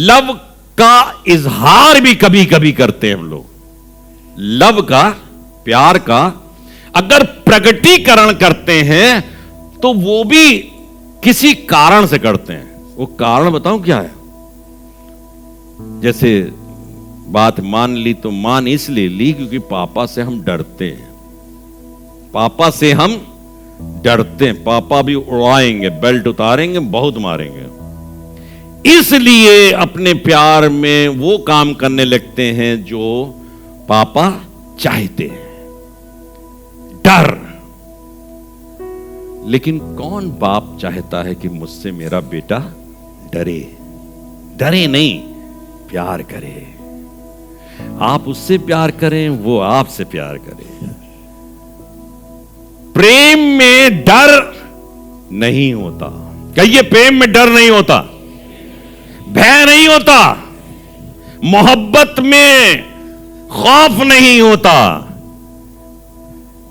Love का इजहार भी कभी कभी करते हैं हम लोग। लव का, प्यार का अगर प्रगटीकरण करते हैं तो वो भी किसी कारण से करते हैं। वो कारण बताऊं क्या है? जैसे बात मान ली तो मान इसलिए ली क्योंकि पापा से हम डरते हैं। पापा से हम डरते हैं, पापा भी उड़ाएंगे, बेल्ट उतारेंगे, बहुत मारेंगे, इसलिए अपने प्यार में वो काम करने लगते हैं जो पापा चाहते हैं। डर। लेकिन कौन बाप चाहता है कि मुझसे मेरा बेटा डरे? डरे नहीं, प्यार करे। आप उससे प्यार करें, वो आपसे प्यार करे। प्रेम में डर नहीं होता। कहिए, प्रेम में डर नहीं होता, भय नहीं होता, मोहब्बत में खौफ नहीं होता।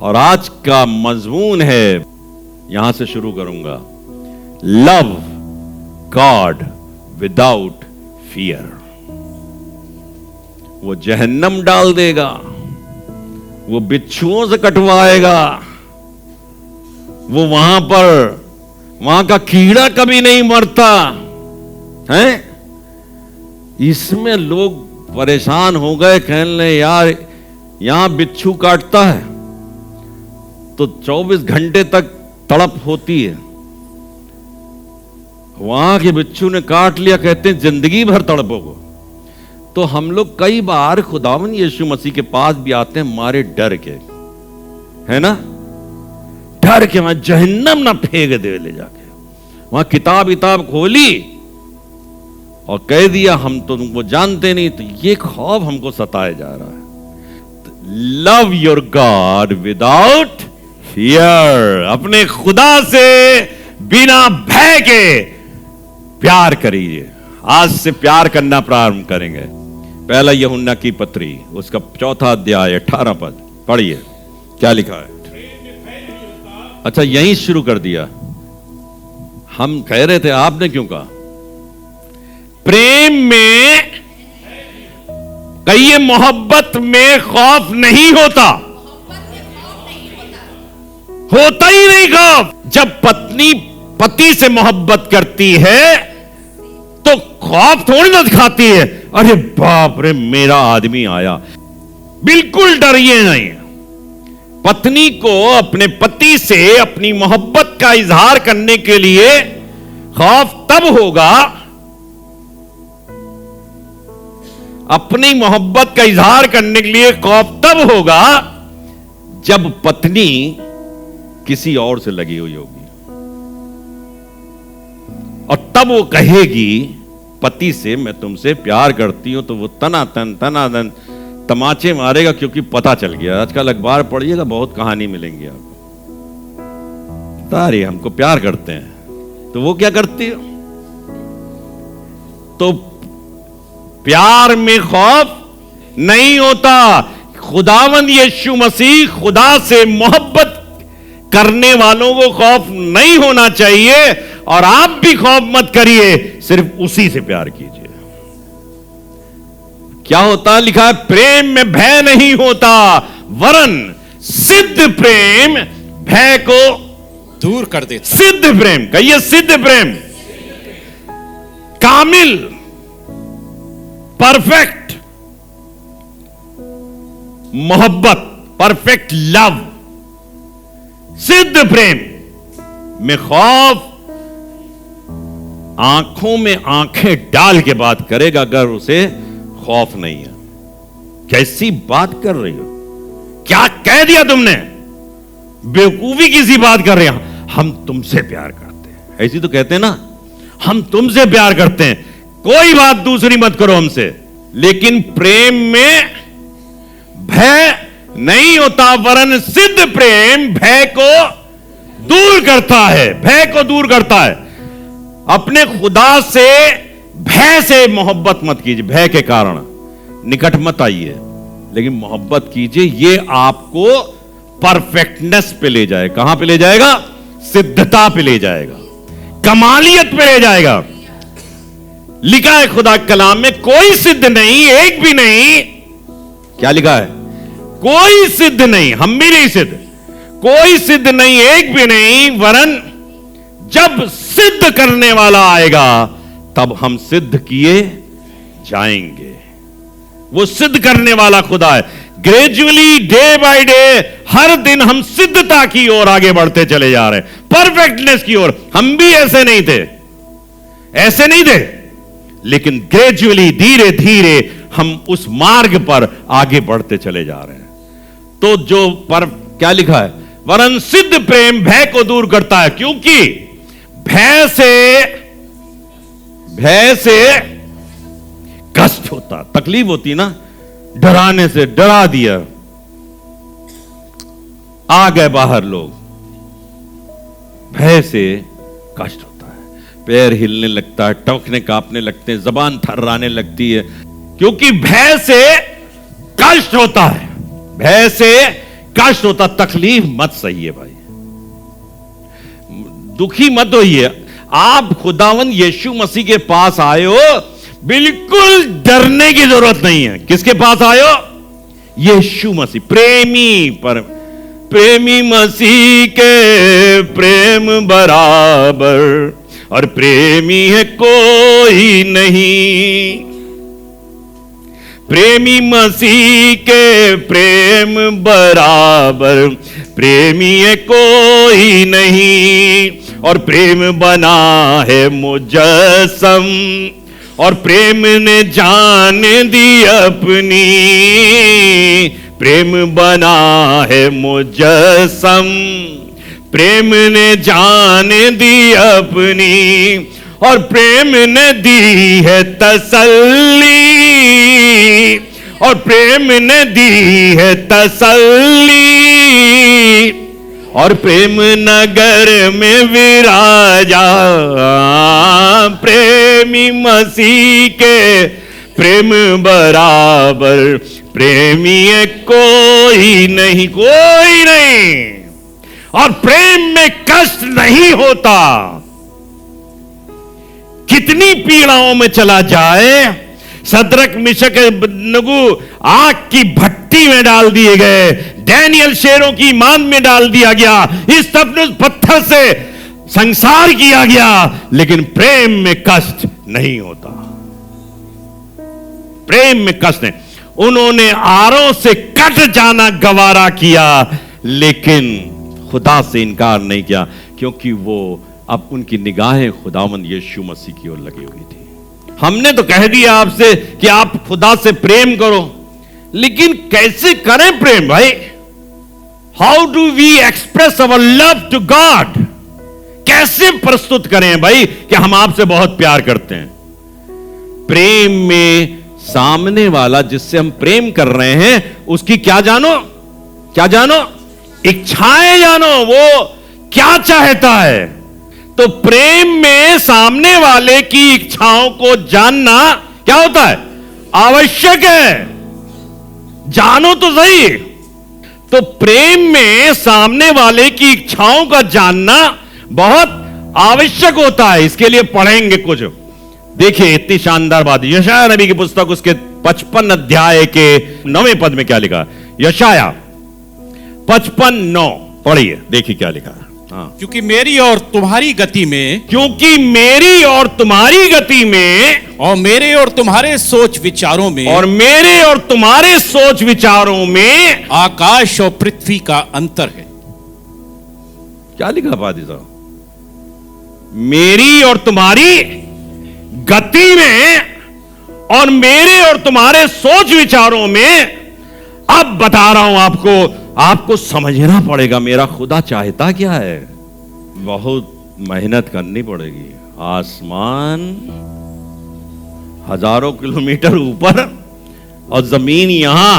और आज का मजमून है, यहां से शुरू करूंगा, लव गॉड विदाउट फियर। वो जहन्नम डाल देगा, वो बिच्छुओं से कटवाएगा, वो वहां का कीड़ा कभी नहीं मरता है। इसमें लोग परेशान हो गए, कहने लगे यार यहां बिच्छू काटता है तो 24 घंटे तक तड़प होती है, वहां के बिच्छू ने काट लिया, कहते हैं जिंदगी भर तड़पोगे। तो हम लोग कई बार खुदावन यीशु मसीह के पास भी आते हैं मारे डर के, है ना, डर के वहां जहन्नम ना फेंक दे ले जाके। वहां किताब खोली और कह दिया हम तो तुमको जानते नहीं। तो ये खौफ हमको सताया जा रहा है। Love your God without fear. अपने खुदा से बिना भय के प्यार करिए। आज से प्यार करना प्रारंभ करेंगे। पहला यूहन्ना की पत्री, उसका 4 अध्याय 18 पद पढ़िए, क्या लिखा है। अच्छा, यहीं शुरू कर दिया। हम कह रहे थे, आपने क्यों कहा प्रेम में, कहिए मोहब्बत में खौफ नहीं होता, होता ही नहीं खौफ। जब पत्नी पति से मोहब्बत करती है तो खौफ थोड़ी ना दिखाती है, अरे बाप रे मेरा आदमी आया। बिल्कुल डरिए नहीं। पत्नी को अपने पति से अपनी मोहब्बत का इजहार करने के लिए खौफ तब होगा, अपनी मोहब्बत का इजहार करने के लिए खौफ तब होगा जब पत्नी किसी और से लगी हुई होगी। और तब वो कहेगी पति से, मैं तुमसे प्यार करती हूं, तो वो तनातन तमाचे मारेगा, क्योंकि पता चल गया। आजकल अखबार पढ़िएगा, बहुत कहानी मिलेंगी आपको। तारी हमको प्यार करते हैं, तो वो क्या करती है? तो प्यार में खौफ नहीं होता। खुदावंद यीशु मसीह, खुदा से मोहब्बत करने वालों को खौफ नहीं होना चाहिए। और आप भी खौफ मत करिए, सिर्फ उसी से प्यार कीजिए। क्या होता लिखा है, प्रेम में भय नहीं होता, वरन सिद्ध प्रेम भय को दूर कर देता। सिद्ध प्रेम, कहिए सिद्ध प्रेम, कामिल, परफेक्ट मोहब्बत, परफेक्ट लव, सिद्ध प्रेम में खौफ आंखों में आंखें डाल के बात करेगा अगर उसे खौफ नहीं है। कैसी बात कर रही हो, क्या कह दिया तुमने, बेवकूफी किसी बात कर रहे हैं। हम तुमसे प्यार करते हैं, ऐसी तो कहते हैं ना, हम तुमसे प्यार करते हैं, कोई बात दूसरी मत करो हमसे। लेकिन प्रेम में भय नहीं होता, वरन सिद्ध प्रेम भय को दूर करता है, भय को दूर करता है। अपने खुदा से भय से मोहब्बत मत कीजिए, भय के कारण निकट मत आइए, लेकिन मोहब्बत कीजिए। ये आपको परफेक्टनेस पे ले जाए। कहां पे ले जाएगा? सिद्धता पे ले जाएगा, कमालियत पे ले जाएगा। लिखा है खुदा के कलाम में, कोई सिद्ध नहीं, एक भी नहीं। क्या लिखा है? कोई सिद्ध नहीं, हम भी नहीं सिद्ध, कोई सिद्ध नहीं, एक भी नहीं, वरन जब सिद्ध करने वाला आएगा तब हम सिद्ध किए जाएंगे। वो सिद्ध करने वाला खुदा है। ग्रेजुअली, डे बाय डे, हर दिन हम सिद्धता की ओर आगे बढ़ते चले जा रहे हैं, परफेक्टनेस की ओर। हम भी ऐसे नहीं थे, ऐसे नहीं थे, लेकिन ग्रेजुअली, धीरे धीरे हम उस मार्ग पर आगे बढ़ते चले जा रहे हैं। तो जो पर क्या लिखा है? वरन सिद्ध प्रेम भय को दूर करता है, क्योंकि भय से कष्ट होता, तकलीफ होती ना, डराने से डरा दिया, आ गए बाहर लोग, भय से कष्ट होता है, पैर हिलने लगता है, टोकने कांपने लगते हैं, जबान थर्राने लगती है, क्योंकि भय से कष्ट होता है, भय से कष्ट होता। तकलीफ मत सहिए भाई, दुखी मत होइए। आप खुदावन यीशु मसीह के पास आए हो, बिल्कुल डरने की जरूरत नहीं है। किसके पास आए हो? यीशु मसीह, प्रेमी मसीह के प्रेम बराबर और प्रेमी है कोई नहीं। प्रेमी मसीह के प्रेम बराबर प्रेमी है कोई नहीं, और प्रेम बना है मुजस्सम, और प्रेम ने जान दी अपनी, प्रेम बना है मुजस्सम, प्रेम ने जान दी अपनी, और प्रेम ने दी है तसल्ली, और प्रेम ने दी है तसल्ली, और प्रेम नगर में विराजा। प्रेमी मसीह के प्रेम बराबर प्रेमी है कोई नहीं, कोई नहीं। और प्रेम में कष्ट नहीं होता। कितनी पीड़ाओं में चला जाए, सदरक मिशक अबेदनगो आग की भट्टी में डाल दिए गए, डैनियल शेरों की मान में डाल दिया गया, इस्तफनुस पत्थर से संसार किया गया, लेकिन प्रेम में कष्ट नहीं होता। प्रेम में कष्ट नहीं। उन्होंने आरों से कट जाना गवारा किया, लेकिन खुदा से इनकार नहीं किया, क्योंकि वो अब उनकी निगाहें खुदावंद यीशु मसीह की ओर लगी हुई थी। हमने तो कह दिया आपसे कि आप खुदा से प्रेम करो, लेकिन कैसे करें प्रेम भाई? How do we express our love to God? कैसे प्रस्तुत करें भाई कि हम आपसे बहुत प्यार करते हैं? प्रेम में सामने वाला जिससे हम प्रेम कर रहे हैं उसकी क्या जानो, क्या जानो? इच्छाएं जानो, वो क्या चाहता है। तो प्रेम में सामने वाले की इच्छाओं को जानना क्या होता है? आवश्यक है। जानो तो सही। तो प्रेम में सामने वाले की इच्छाओं का जानना बहुत आवश्यक होता है। इसके लिए पढ़ेंगे कुछ। देखिए इतनी शानदार बात। यशाया नबी की पुस्तक उसके 55 अध्याय के 9वें पद में क्या लिखा? यशाया 55:9 पढ़िए, देखिए क्या लिखा है। हाँ। क्योंकि मेरी और तुम्हारी गति में, क्योंकि मेरी और तुम्हारी गति में, और मेरे और तुम्हारे सोच विचारों में, और मेरे और तुम्हारे सोच विचारों में आकाश और पृथ्वी का अंतर है। क्या लिखा पादी साहब? मेरी और तुम्हारी गति में और मेरे और तुम्हारे सोच विचारों में। अब बता रहा हूं आपको समझना पड़ेगा मेरा खुदा चाहता क्या है। बहुत मेहनत करनी पड़ेगी। आसमान हजारों किलोमीटर ऊपर और जमीन यहां,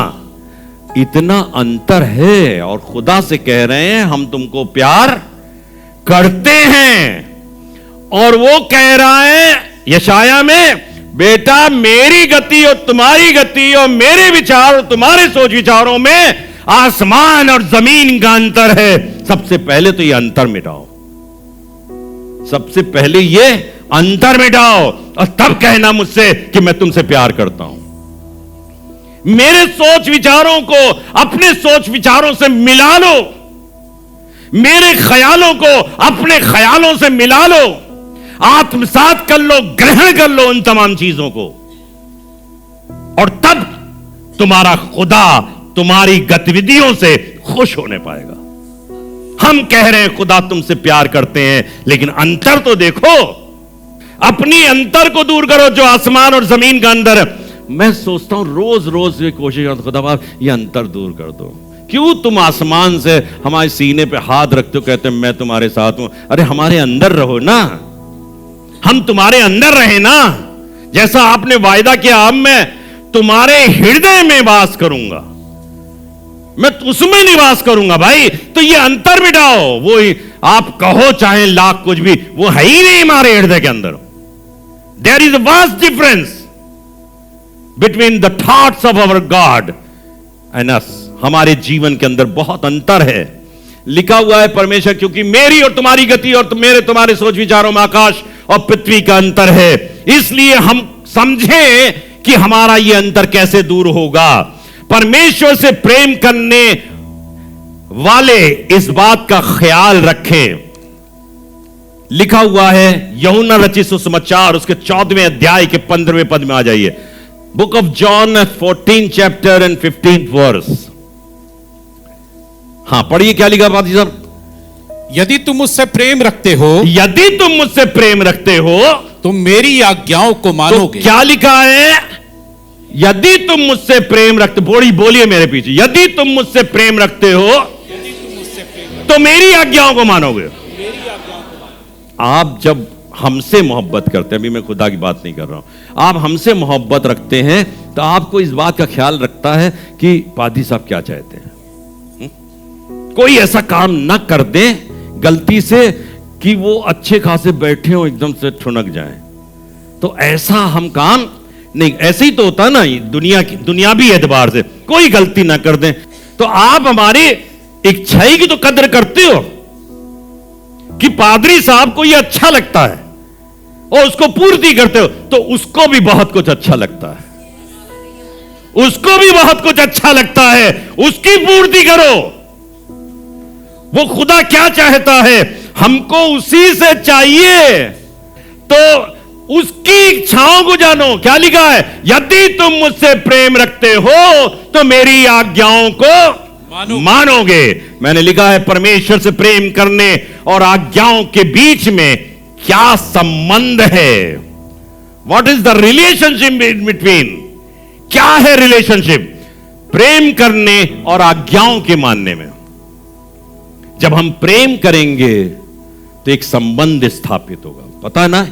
इतना अंतर है। और खुदा से कह रहे हैं हम तुमको प्यार करते हैं। और वो कह रहा है यशाया में, बेटा मेरी गति और तुम्हारी गति और मेरे विचार और तुम्हारे सोच विचारों में आसमान और जमीन का अंतर है। सबसे पहले तो ये अंतर मिटाओ। सबसे पहले ये अंतर मिटाओ और तब कहना मुझसे कि मैं तुमसे प्यार करता हूं। मेरे सोच विचारों को अपने सोच विचारों से मिला लो, मेरे ख्यालों को अपने ख्यालों से मिला लो, आत्मसात कर लो, ग्रहण कर लो उन तमाम चीजों को, और तब तुम्हारा खुदा तुम्हारी गतिविधियों से खुश होने पाएगा। हम कह रहे हैं खुदा तुमसे प्यार करते हैं, लेकिन अंतर तो देखो। अपनी अंतर को दूर करो जो आसमान और जमीन का अंतर है। मैं सोचता हूं रोज रोज ये कोशिश करता, खुदा बाप ये अंतर दूर कर दो। क्यों तुम आसमान से हमारे सीने पे हाथ रखते हो, कहते मैं तुम्हारे साथ हूं? अरे हमारे अंदर रहो ना, हम तुम्हारे अंदर रहे ना। जैसा आपने वायदा किया, अब मैं तुम्हारे हृदय में वास करूंगा, मैं उसमें निवास करूंगा। भाई तो ये अंतर मिटाओ। वो आप कहो चाहे लाख कुछ भी, वो है ही नहीं हमारे हृदय के अंदर। There is a vast difference between the thoughts of our God and us. हमारे जीवन के अंदर बहुत अंतर है। लिखा हुआ है परमेश्वर, क्योंकि मेरी और तुम्हारी गति और मेरे तुम्हारे सोच विचारों में आकाश और पृथ्वी का अंतर है, इसलिए हम समझें कि हमारा यह अंतर कैसे दूर होगा। परमेश्वर से प्रेम करने वाले इस बात का ख्याल रखें। लिखा हुआ है यूहन्ना रचित सुसमाचार उसके 14वें अध्याय के 15वें पद में आ जाइए। Book of John 14 chapter and 15 verse. हाँ पढ़िए, क्या लिखा पादी साहब? यदि तुम मुझसे प्रेम रखते हो, यदि तुम मुझसे प्रेम रखते हो, तुम मेरी आज्ञाओं को मानोगे। तो क्या लिखा है? यदि तुम मुझसे प्रेम रखते, बोलिए मेरे पीछे, यदि तुम मुझसे प्रेम रखते हो तो मेरी आज्ञाओं को मानोगे। आप जब हमसे मोहब्बत करते हैं, अभी मैं खुदा की बात नहीं कर रहा हूं, आप हमसे मोहब्बत रखते हैं तो आपको इस बात का ख्याल रखता है कि पादी साहब क्या चाहते हैं। कोई ऐसा काम ना कर दे गलती से कि वो अच्छे खासे बैठे हो एकदम से ठुनक जाएं। तो ऐसा हम काम नहीं, ऐसे ही तो होता ना दुनियावी एतबार से, कोई गलती ना कर दें। तो आप हमारी इच्छाई की तो कदर करते हो कि पादरी साहब को ये अच्छा लगता है और उसको पूर्ति करते हो, तो उसको भी बहुत कुछ अच्छा लगता है, उसको भी बहुत कुछ अच्छा लगता है, उसकी पूर्ति करो। वो खुदा क्या चाहता है, हमको उसी से चाहिए, तो उसकी इच्छाओं को जानो। क्या लिखा है? यदि तुम मुझसे प्रेम रखते हो तो मेरी आज्ञाओं को मानोगे। मैंने लिखा है परमेश्वर से प्रेम करने और आज्ञाओं के बीच में क्या संबंध है? What is the relationship in between? क्या है रिलेशनशिप प्रेम करने और आज्ञाओं के मानने में? जब हम प्रेम करेंगे तो एक संबंध स्थापित होगा। पता ना,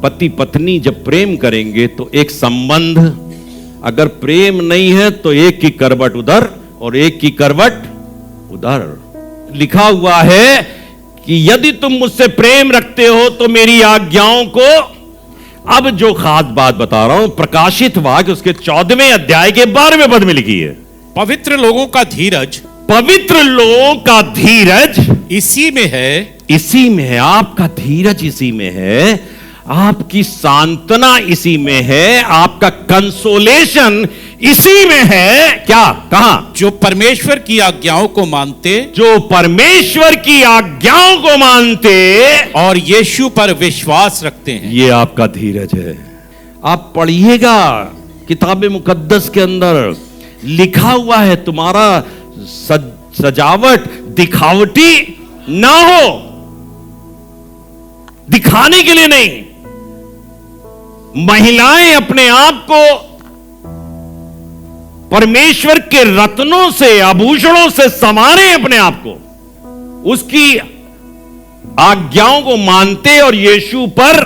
पति पत्नी जब प्रेम करेंगे तो एक संबंध, अगर प्रेम नहीं है तो एक की करवट उधर और एक की करवट उधर। लिखा हुआ है कि यदि तुम मुझसे प्रेम रखते हो तो मेरी आज्ञाओं को, अब जो खास बात बता रहा हूं प्रकाशित वाक्य उसके 14वें अध्याय के 12वें पद में लिखी है। पवित्र लोगों का धीरज, पवित्र लोगों का धीरज इसी में है, इसी में है। आपका धीरज इसी में है, आपकी सांत्वना इसी में है, आपका कंसोलेशन इसी में है। क्या कहा? जो परमेश्वर की आज्ञाओं को मानते, जो परमेश्वर की आज्ञाओं को मानते और यीशु पर विश्वास रखते हैं। ये आपका धीरज है। आप पढ़िएगा किताब मुकद्दस के अंदर लिखा हुआ है, तुम्हारा सजावट दिखावटी ना हो, दिखाने के लिए नहीं। महिलाएं अपने आप को परमेश्वर के रत्नों से, आभूषणों से संवारें अपने आप को, उसकी आज्ञाओं को मानते और यीशु पर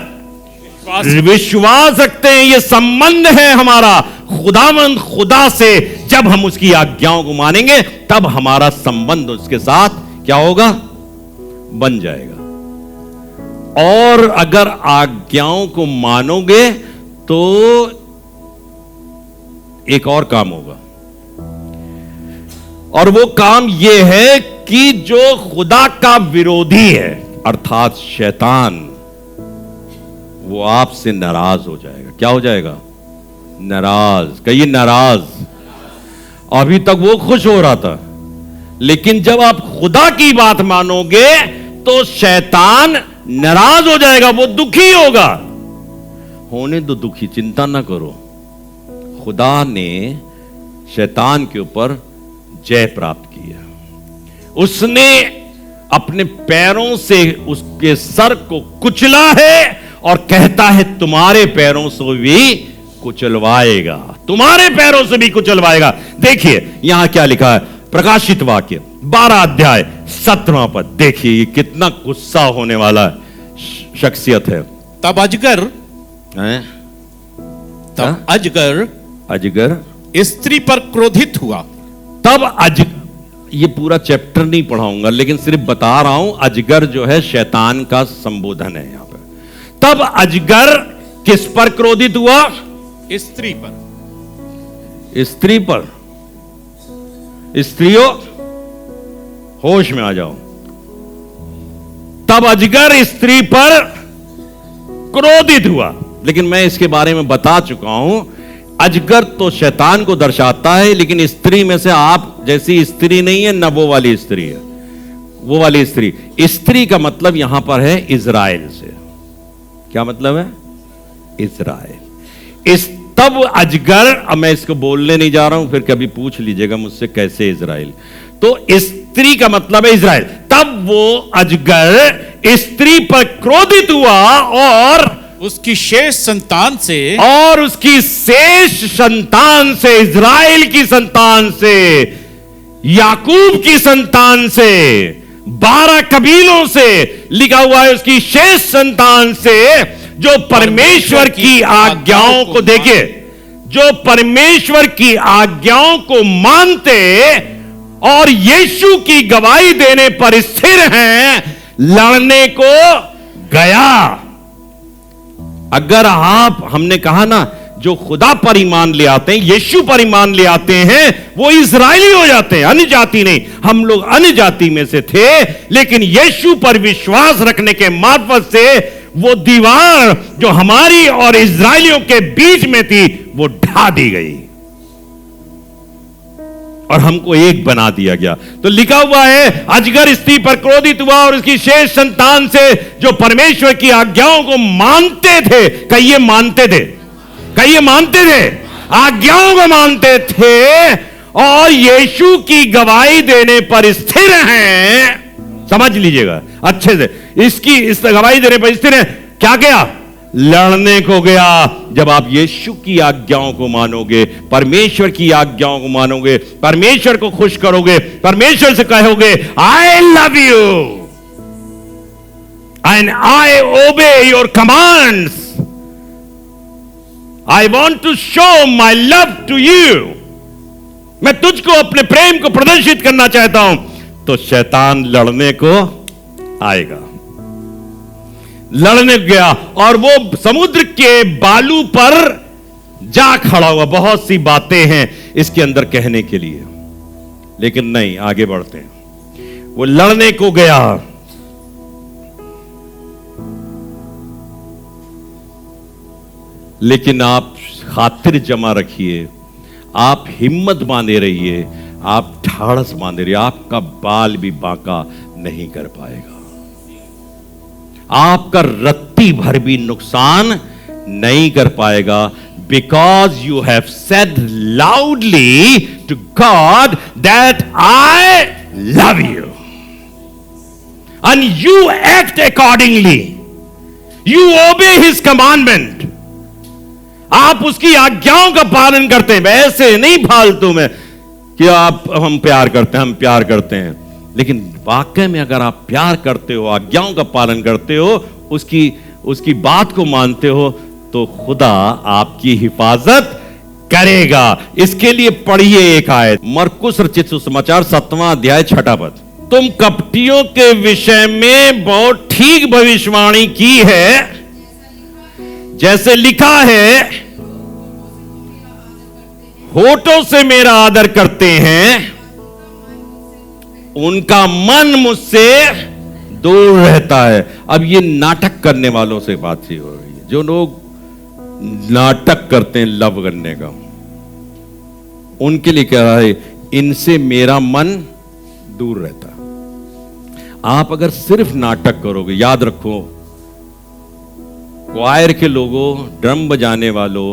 विश्वास रखते हैं। यह संबंध है हमारा खुदावंद खुदा से। जब हम उसकी आज्ञाओं को मानेंगे तब हमारा संबंध उसके साथ क्या होगा? बन जाएगा। और अगर आज्ञाओं को मानोगे तो एक और काम होगा, और वो काम यह है कि जो खुदा का विरोधी है अर्थात शैतान, वो आपसे नाराज हो जाएगा। क्या हो जाएगा? नाराज। कहिए नाराज। अभी तक वो खुश हो रहा था, लेकिन जब आप खुदा की बात मानोगे तो शैतान नाराज हो जाएगा, वो दुखी होगा। होने दो दुखी, चिंता ना करो। खुदा ने शैतान के ऊपर जय प्राप्त किया। उसने अपने पैरों से उसके सर को कुचला है और कहता है तुम्हारे पैरों से भी कुचलवाएगा, तुम्हारे पैरों से भी कुचलवाएगा। देखिए यहां क्या लिखा है, प्रकाशित वाक्य 12 अध्याय 17वां पद। देखिए ये कितना गुस्सा होने वाला शख्सियत है। तब अजगर हैं? तब अजगर अजगर स्त्री पर क्रोधित हुआ। तब ये पूरा चैप्टर नहीं पढ़ाऊंगा, लेकिन सिर्फ बता रहा हूं अजगर जो है शैतान का संबोधन है यहां पर। तब अजगर किस पर क्रोधित हुआ? स्त्री पर। स्त्री पर। स्त्रियों होश में आ जाओ। तब अजगर स्त्री पर क्रोधित हुआ। लेकिन मैं इसके बारे में बता चुका हूं। अजगर तो शैतान को दर्शाता है, लेकिन स्त्री में से आप जैसी स्त्री नहीं है, ना वो वाली स्त्री है। वो वाली स्त्री, स्त्री का मतलब यहां पर है इजराइल से। क्या मतलब है? इजराइल। तब अजगर, अब मैं इसको बोलने नहीं जा रहा हूं, फिर कभी पूछ लीजिएगा मुझसे कैसे इजराइल। तो स्त्री का मतलब है इजराइल। तब वो अजगर स्त्री पर क्रोधित हुआ और उसकी शेष संतान से, इजराइल की संतान से, याकूब की संतान से, 12 कबीलों से, लिखा हुआ है उसकी शेष संतान से, जो परमेश्वर की आज्ञाओं को, देखिए, जो परमेश्वर की आज्ञाओं को मानते और यीशु की गवाही देने पर स्थिर हैं, लड़ने को गया। अगर आप, हमने कहा ना, जो खुदा पर ईमान ले आते हैं, यीशु पर ईमान ले आते हैं, वो इजरायली हो जाते हैं, अन्य जाति नहीं। हम लोग अन्य जाति में से थे, लेकिन यीशु पर विश्वास रखने के मार्फत से वो दीवार जो हमारी और इजरायलियों के बीच में थी, वो ढा दी गई और हमको एक बना दिया गया। तो लिखा हुआ है अजगर स्त्री पर क्रोधित हुआ और उसकी शेष संतान से, जो परमेश्वर की आज्ञाओं को मानते थे। कहिए मानते थे, कहिए मानते थे, आज्ञाओं को मानते थे और यीशु की गवाही देने पर स्थिर हैं। समझ लीजिएगा अच्छे से, इस गवाही देने पर स्थिर है। क्या गया? लड़ने को गया। जब आप यीशु की आज्ञाओं को मानोगे, परमेश्वर की आज्ञाओं को मानोगे, परमेश्वर को खुश करोगे, परमेश्वर से कहोगे I love you and I obey your commands, I want to show my love to you, मैं तुझको अपने प्रेम को प्रदर्शित करना चाहता हूं, तो शैतान लड़ने को आएगा। लड़ने गया और वो समुद्र के बालू पर जा खड़ा हुआ। बहुत सी बातें हैं इसके अंदर कहने के लिए, लेकिन नहीं, आगे बढ़ते हैं। वो लड़ने को गया। लेकिन आप खातिर जमा रखिए, आप हिम्मत बांधे रहिए, आप ढाढ़स बांधे रहिए, आपका बाल भी बांका नहीं कर पाएगा, आपका रत्ती भर भी नुकसान नहीं कर पाएगा। Because you have said loudly to God that I love you and you act accordingly, you obey his commandment. आप उसकी आज्ञाओं का पालन करते हैं, वैसे नहीं फालतू में कि हम प्यार करते हैं, हम प्यार करते हैं। लेकिन वाकई में अगर आप प्यार करते हो, आज्ञाओं का पालन करते हो, उसकी बात को मानते हो, तो खुदा आपकी हिफाजत करेगा। इसके लिए पढ़िए एक आयत, मरकुस रचित सुसमाचार 7वां अध्याय 6 पद। तुम कपटियों के विषय में बहुत ठीक भविष्यवाणी की है, जैसे लिखा है, होठों से मेरा आदर करते हैं, उनका मन मुझसे दूर रहता है। अब ये नाटक करने वालों से बात ही हो रही है, जो लोग नाटक करते हैं लव करने का, उनके लिए कह रहा है इनसे मेरा मन दूर रहता। आप अगर सिर्फ नाटक करोगे, याद रखो, क्वायर के लोगों, ड्रम बजाने वालों,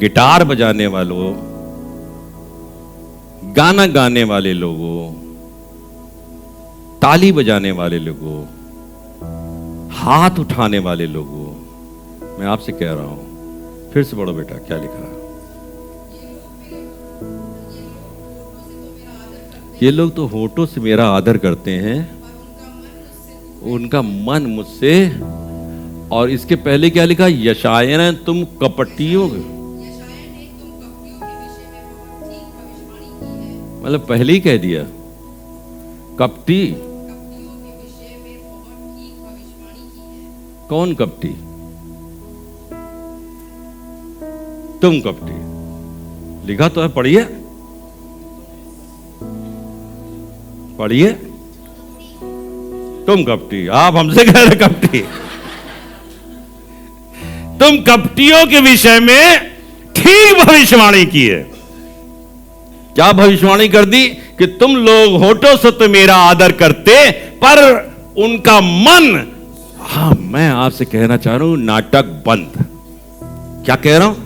गिटार बजाने वालों, गाना गाने वाले लोगों, ताली बजाने वाले लोगों, हाथ उठाने वाले लोगों, मैं आपसे कह रहा हूं, फिर से पढ़ो बेटा क्या लिखा है। ये लोग तो होठों से मेरा आदर करते हैं, उनका मन मुझसे, और इसके पहले क्या लिखा, यशाया ने तुम कपटियों, मतलब पहले ही कह दिया कपटी। कौन कपटी? तुम कपटी, लिखा तो है, पढ़िए पढ़िए। तुम कपटी, आप हमसे कह रहे कपटी। तुम कपटियों के विषय में ठीक भविष्यवाणी की है। क्या भविष्यवाणी कर दी? कि तुम लोग होठों से तो मेरा आदर करते, पर उनका मन, हाँ मैं आपसे कहना चाह रहा हूं, नाटक बंद। क्या कह रहा हूं?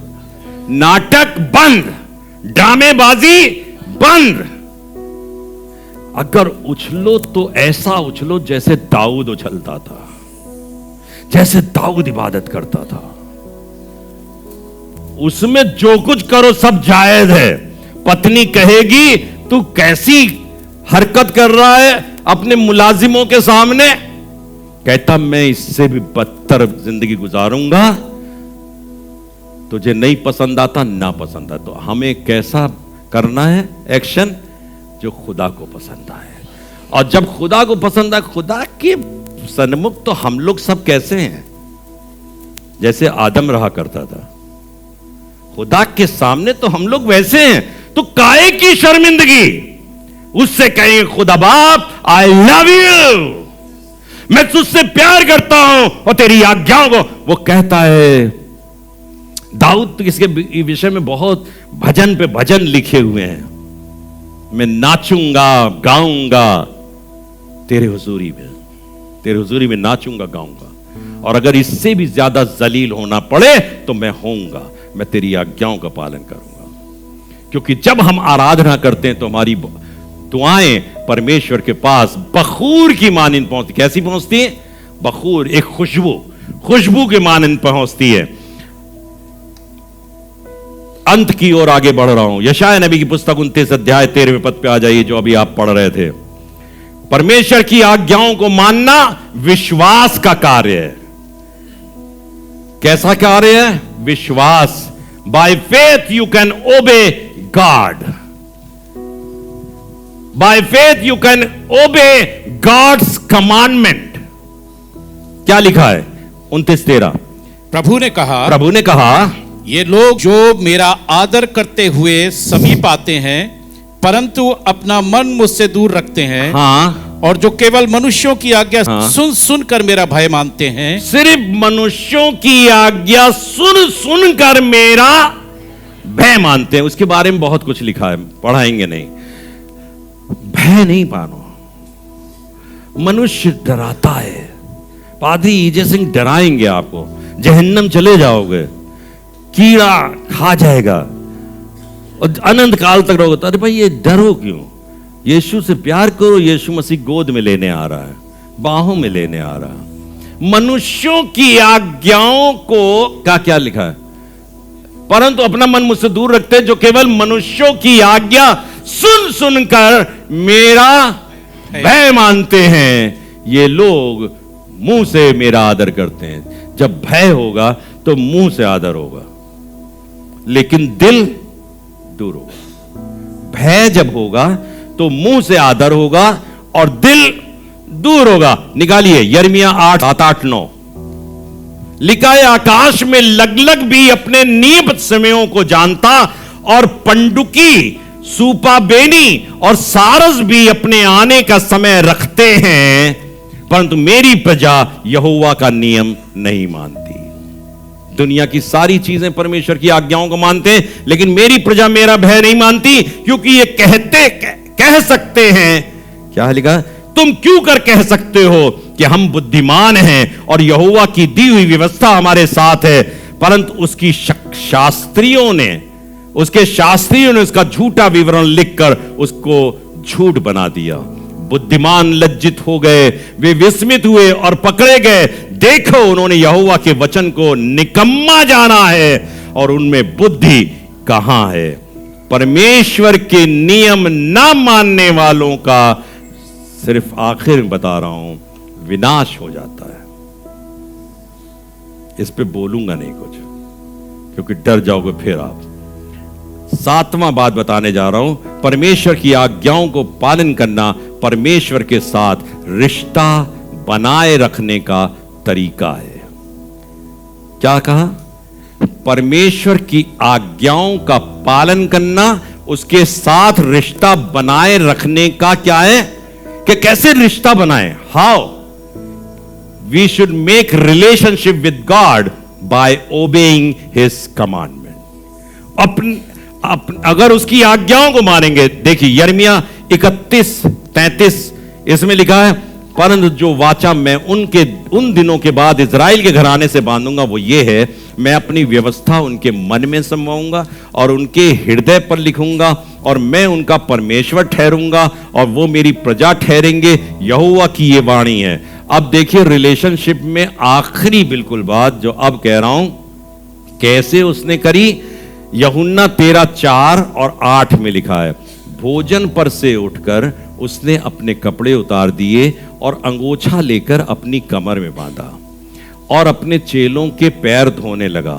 नाटक बंद, ड्रामेबाजी बंद। अगर उछलो तो ऐसा उछलो जैसे दाऊद उछलता था, जैसे दाऊद इबादत करता था। उसमें जो कुछ करो सब जायज है। पत्नी कहेगी तू कैसी हरकत कर रहा है अपने मुलाजिमों के सामने, कहता मैं इससे भी बदतर जिंदगी गुजारूंगा। तुझे नहीं पसंद आता, ना पसंद आता, तो हमें कैसा करना है एक्शन? जो खुदा को पसंद आए। और जब खुदा को पसंद आए, खुदा के सन्मुख तो हम लोग सब कैसे हैं? जैसे आदम रहा करता था, खुदा के सामने तो हम लोग वैसे हैं। तो काहे की शर्मिंदगी? उससे कहेंगे खुदा बाप आई लव यू, मैं तुझसे प्यार करता हूं और तेरी आज्ञाओं को। वो कहता है, दाऊद तो इसके विषय में बहुत भजन पे भजन लिखे हुए हैं, मैं नाचूंगा गाऊंगा तेरे हुजूरी में, तेरे हुजूरी में नाचूंगा गाऊंगा, और अगर इससे भी ज्यादा जलील होना पड़े तो मैं होऊंगा, मैं तेरी आज्ञाओं का पालन करूंगा। क्योंकि जब हम आराधना करते हैं तो हमारी दुआएं परमेश्वर के पास बखूर की मानिंद पहुंचती। कैसी पहुंचती है? बखूर, एक खुशबू के मानिंद पहुंचती है। अंत की ओर आगे बढ़ रहा हूं। यशाया नबी की पुस्तक 29 अध्याय 13वें पद पे आ जाइए, जो अभी आप पढ़ रहे थे। परमेश्वर की आज्ञाओं को मानना विश्वास का कार्य है। कैसा कार्य है? विश्वास। By faith you can obey God, by faith you can obey God's commandment. क्या लिखा है 29:13? प्रभु ने कहा ये लोग जो मेरा आदर करते हुए समीप आते हैं, परंतु अपना मन मुझसे दूर रखते हैं, हाँ, और जो केवल मनुष्यों की आज्ञा सुन सुन कर मेरा भय मानते हैं। सिर्फ मनुष्यों की आज्ञा सुन सुन कर मेरा भय मानते हैं। उसके बारे में बहुत कुछ लिखा है, पढ़ाएंगे नहीं। भय नहीं मानो। मनुष्य डराता है। पादरी ईजे सिंह डराएंगे आपको, जहन्नम चले जाओगे, कीड़ा खा जाएगा और अनंत काल तक रहोगे। अरे भाई ये डरो क्यों? यीशु से प्यार करो। यीशु मसीह गोद में लेने आ रहा है, बाहों में लेने आ रहा है। मनुष्यों की आज्ञाओं को क्या लिखा है? परंतु अपना मन मुझसे दूर रखते हैं, जो केवल मनुष्यों की आज्ञा सुन सुनकर मेरा भय मानते हैं। ये लोग मुंह से मेरा आदर करते हैं। जब भय होगा तो मुंह से आदर होगा, लेकिन दिल दूर होगा। भय जब होगा तो मुंह से आदर होगा और दिल दूर होगा। निकालिए यिर्मयाह 8:7-8-9 लिखा है, आकाश में लगलग भी अपने नियत समयों को जानता, और पंडुकी, सूपाबेनी और सारस भी अपने आने का समय रखते हैं, परंतु मेरी प्रजा यहोवा का नियम नहीं मानती। दुनिया की सारी चीजें परमेश्वर की आज्ञाओं को मानते हैं, लेकिन मेरी प्रजा मेरा भय नहीं मानती, क्योंकि ये कह सकते हैं, क्या है लिखा, तुम क्यों कर कह सकते हो कि हम बुद्धिमान हैं और यहोवा की दी हुई व्यवस्था हमारे साथ है, परंतु उसके शास्त्रियों ने उसका झूठा विवरण लिखकर उसको झूठ बना दिया। बुद्धिमान लज्जित हो गए, वे विस्मित हुए और पकड़े गए। देखो, उन्होंने यहोवा के वचन को निकम्मा जाना है और उनमें बुद्धि कहां है। परमेश्वर के नियम ना मानने वालों का, सिर्फ आखिर में बता रहा हूं, विनाश हो जाता है। इस पे बोलूंगा नहीं कुछ, क्योंकि डर जाओगे फिर आप। 7वां बात बताने जा रहा हूं, परमेश्वर की आज्ञाओं को पालन करना परमेश्वर के साथ रिश्ता बनाए रखने का तरीका है। क्या कहा? परमेश्वर की आज्ञाओं का पालन करना उसके साथ रिश्ता बनाए रखने का क्या है, कि कैसे रिश्ता बनाए। How we should make relationship with God by obeying his commandment. अगर उसकी आज्ञाओं को मानेंगे, देखिए यिर्मयाह 31:33 इसमें लिखा है, परंतु जो वाचा मैं उन दिनों के बाद इजराइल के घराने से बांधूंगा वो ये है, मैं अपनी व्यवस्था उनके मन में समाऊंगा और उनके हृदय पर लिखूंगा, और मैं उनका परमेश्वर ठहरूंगा और वो मेरी प्रजा ठहरेंगे। यहोवा की ये वाणी है। अब देखिए रिलेशनशिप में आखिरी बिल्कुल बात जो अब कह रहा हूं, कैसे उसने करी। यूहन्ना 13:4 और 8 में लिखा है, भोजन पर से उठकर उसने अपने कपड़े उतार दिए और अंगोछा लेकर अपनी कमर में बांधा और अपने चेलों के पैर धोने लगा।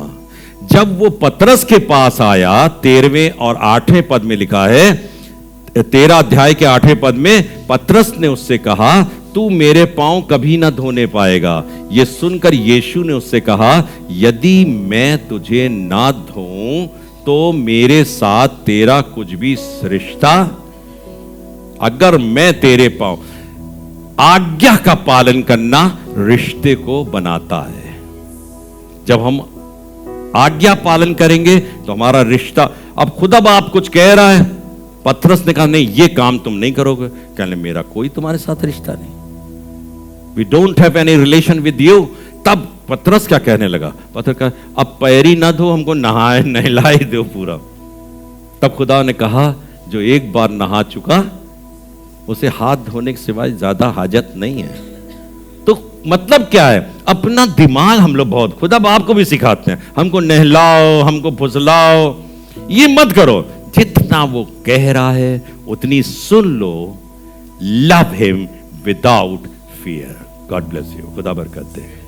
जब वो पतरस के पास आया, 13वें और 8वें पद में लिखा है, 13 अध्याय के 8वें पद में, पतरस ने उससे कहा, तू मेरे पांव कभी ना धोने पाएगा। यह सुनकर यीशु ने उससे कहा, यदि मैं तुझे ना धोऊं तो मेरे साथ तेरा कुछ भी रिश्ता, अगर मैं तेरे पांव, आज्ञा का पालन करना रिश्ते को बनाता है। जब हम आज्ञा पालन करेंगे तो हमारा रिश्ता, अब खुदा बाप कुछ कह रहा है, पतरस ने कहा नहीं ये काम तुम नहीं करोगे, कहने मेरा कोई तुम्हारे साथ रिश्ता नहीं, we don't have any relation with you. तब पतरस क्या कहने लगा, पतरस कहा अब पैरी ना धो, हमको नहलाए दो पूरा। तब खुदा ने कहा, जो एक बार नहा चुका उसे हाथ धोने के सिवाय ज्यादा हाजत नहीं है। तो मतलब क्या है, अपना दिमाग हम लोग बहुत, खुदा बाप को भी सिखाते हैं, हमको नहलाओ, हमको फुसलाओ, ये मत करो। जितना वो कह रहा है उतनी सुन लो। Love him without fear. God bless you. खुदा बरकत दे।